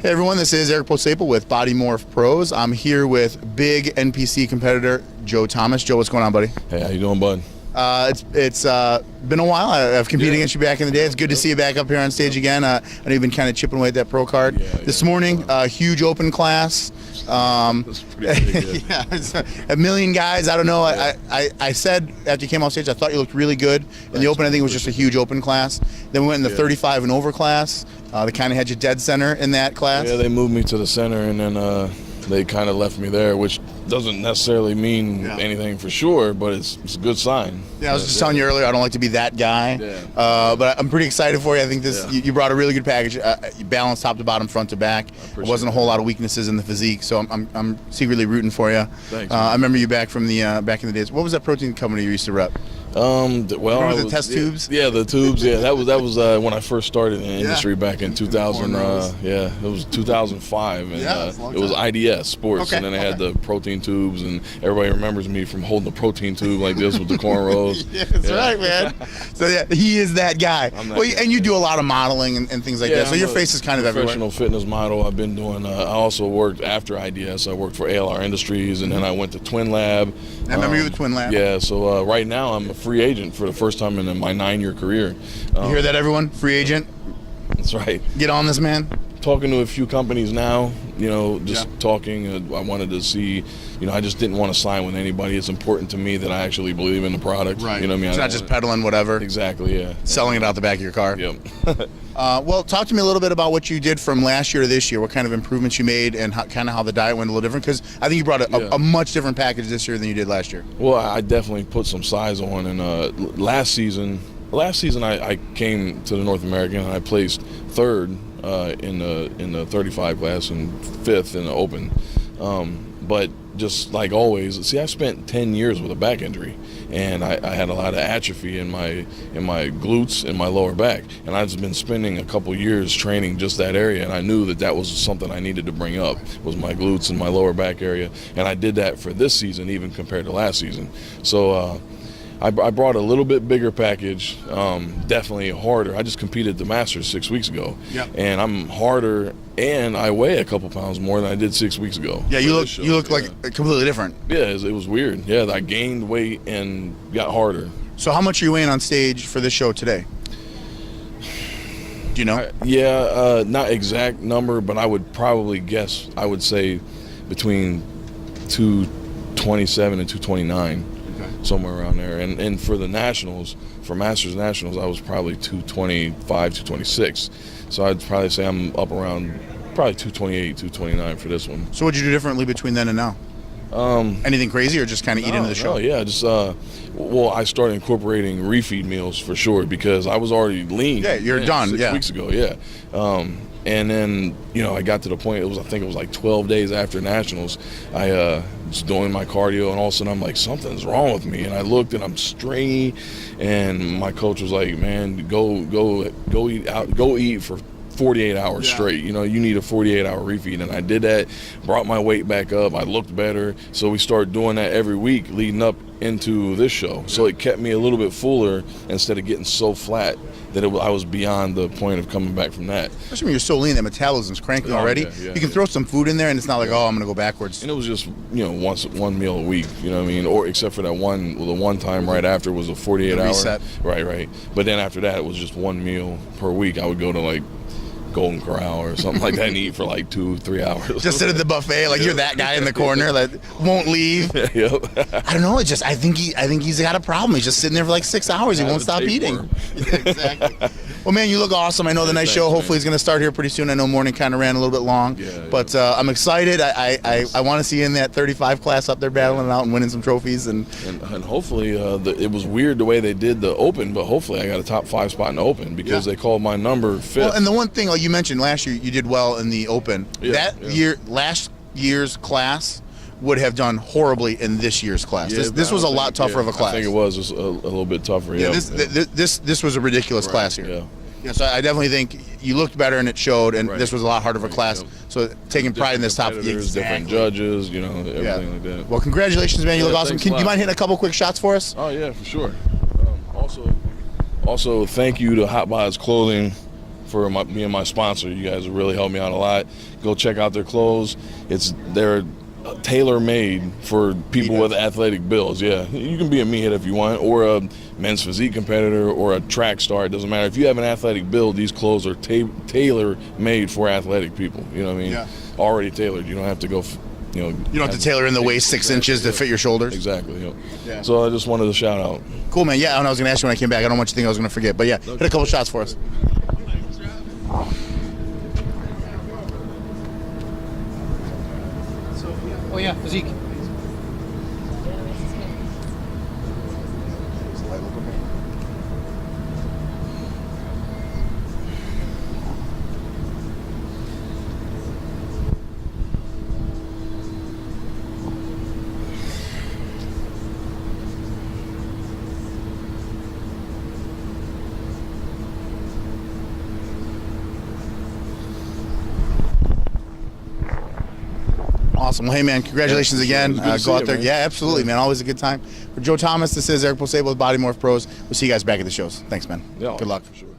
Hey everyone, this is Eric Postaple with Body Morph Pros. I'm here with big NPC competitor Joe Thomas. Joe, what's going on, buddy? Hey, how you doing, bud? It's been a while. I've competed against you back in the day. It's good to see you back up here on stage again. I know you've been kind of chipping away at that pro card. This morning, huge open class. That's pretty big, yeah, it's a million guys. I don't know. I said after you came off stage, I thought you looked really good. In the open, I think it was just a huge open class. Then we went in the 35 and over class. They kind of had you dead center in that class. Yeah, they moved me to the center, and then they kind of left me there, which doesn't necessarily mean anything for sure, but it's a good sign. Yeah, I was just telling you earlier, I don't like to be that guy, but I'm pretty excited for you. I think this you brought a really good package. You balanced top to bottom, front to back. There wasn't a whole lot of weaknesses in the physique, so I'm secretly rooting for you. Thanks. I remember you back from the back in the days. What was that protein company you used to rep? Well, remember the test tubes? Yeah, the tubes. Yeah, that was when I first started in the industry back in 2000. It was 2005, and it was IDS Sports, and then they had the protein tubes, and everybody remembers me from holding the protein tube like this with the cornrows. That's right, man. So yeah, he is that guy. And you do a lot of modeling and things like that. So your face is kind of everywhere. Professional fitness model. I've been doing. I also worked after IDS. I worked for ALR Industries, and then I went to Twin Lab. I remember you with Twin Lab. Yeah. So right now I'm a free agent for the first time in my 9-year career. You hear that, everyone? Free agent. That's right. Get on this, man. Talking to a few companies now, just talking. I wanted to see, I just didn't want to sign with anybody. It's important to me that I actually believe in the product. Right. You know what I mean? It's not just peddling whatever. Exactly, yeah. Selling it out the back of your car. Yep. Well, talk to me a little bit about what you did from last year to this year, what kind of improvements you made, and how the diet went a little different, because I think you brought a much different package this year than you did last year. Well, I definitely put some size on, and last season I came to the North American, and I placed third in the 35 class and fifth in the open. But just like always, see, I spent 10 years with a back injury, and I had a lot of atrophy in my glutes and my lower back, and I've been spending a couple years training just that area, and I knew that was something I needed to bring up, was my glutes and my lower back area, and I did that for this season even compared to last season. So I brought a little bit bigger package, definitely harder. I just competed at the Masters 6 weeks ago, and I'm harder, and I weigh a couple pounds more than I did 6 weeks ago. Yeah, you look like completely different. Yeah, it was weird. Yeah, I gained weight and got harder. So how much are you weighing on stage for this show today? Do you know? Not exact number, but I would probably guess, I would say between 227 and 229. Somewhere around there, and for the nationals, for Masters Nationals, I was probably 225, 226. So I'd probably say I'm up around probably 228, 229 for this one. So what'd you do differently between then and now? Anything crazy, or just kind of eat into the show? Just I started incorporating refeed meals for sure, because I was already lean. Yeah, you're done. 6 weeks ago. Yeah. And then, I got to the point, I think it was like 12 days after Nationals, I was doing my cardio, and all of a sudden I'm like, something's wrong with me. And I looked, and I'm stringy, and my coach was like, man, go eat for 48 hours straight. You need a 48-hour refeed. And I did that, brought my weight back up, I looked better. So we started doing that every week leading up into this show. So it kept me a little bit fuller instead of getting so flat that I was beyond the point of coming back from that. Especially when you're so lean, that metabolism's cranking already. You can throw some food in there, and it's not like, I'm going to go backwards. And it was just, one meal a week, you know what I mean? Or except for that the one time right after was a 48-hour. Reset. Right. But then after that, it was just one meal per week. I would go to like Golden Corral or something like that and eat for like 2-3 hours. Just sit at the buffet like you're that guy in the corner that won't leave. I don't know. It's just I think he's got a problem. He's just sitting there for like 6 hours. He won't stop eating. Yeah, exactly. Well, man, you look awesome. I know the night show hopefully is going to start here pretty soon. I know morning kind of ran a little bit long, but I'm excited. I want to see you in that 35 class up there battling it out and winning some trophies. And hopefully it was weird the way they did the Open, but hopefully I got a top 5 spot in the Open because they called my number 5th. Well, and the one thing, like you mentioned last year, you did well in the Open. Last year's class would have done horribly in this year's class. This was a lot tougher of a class. I think it was just a little bit tougher. This was a ridiculous class here. So I definitely think you looked better and it showed, and this was a lot harder of a class. So taking pride in this top, different judges, everything like that. Well, congratulations, man! You look awesome. Do you mind hitting a couple quick shots for us? Oh yeah, for sure. Also, thank you to Hot Bods Clothing for being my sponsor. You guys have really helped me out a lot. Go check out their clothes. They're tailor-made for people with athletic builds. Yeah, you can be a meathead if you want, or a men's physique competitor, or a track star. It doesn't matter. If you have an athletic build, these clothes are tailor-made for athletic people. You know what I mean? Yeah. Already tailored. You don't have to go. You don't have to tailor in the waist 6 inches to fit your shoulders. Exactly. Yep. Yeah. So I just wanted to shout out. Cool, man. Yeah, and I was going to ask you when I came back. I don't want you to think I was going to forget. But yeah, hit a couple shots for us. Oh yeah, physique. Awesome. Well, hey, man, congratulations again. It was good to Go see out there. you, man. Yeah, absolutely, man. Always a good time. For Joe Thomas, this is Eric Posable with Body Morph Pros. We'll see you guys back at the shows. Thanks, man. Yeah, Good luck. for sure.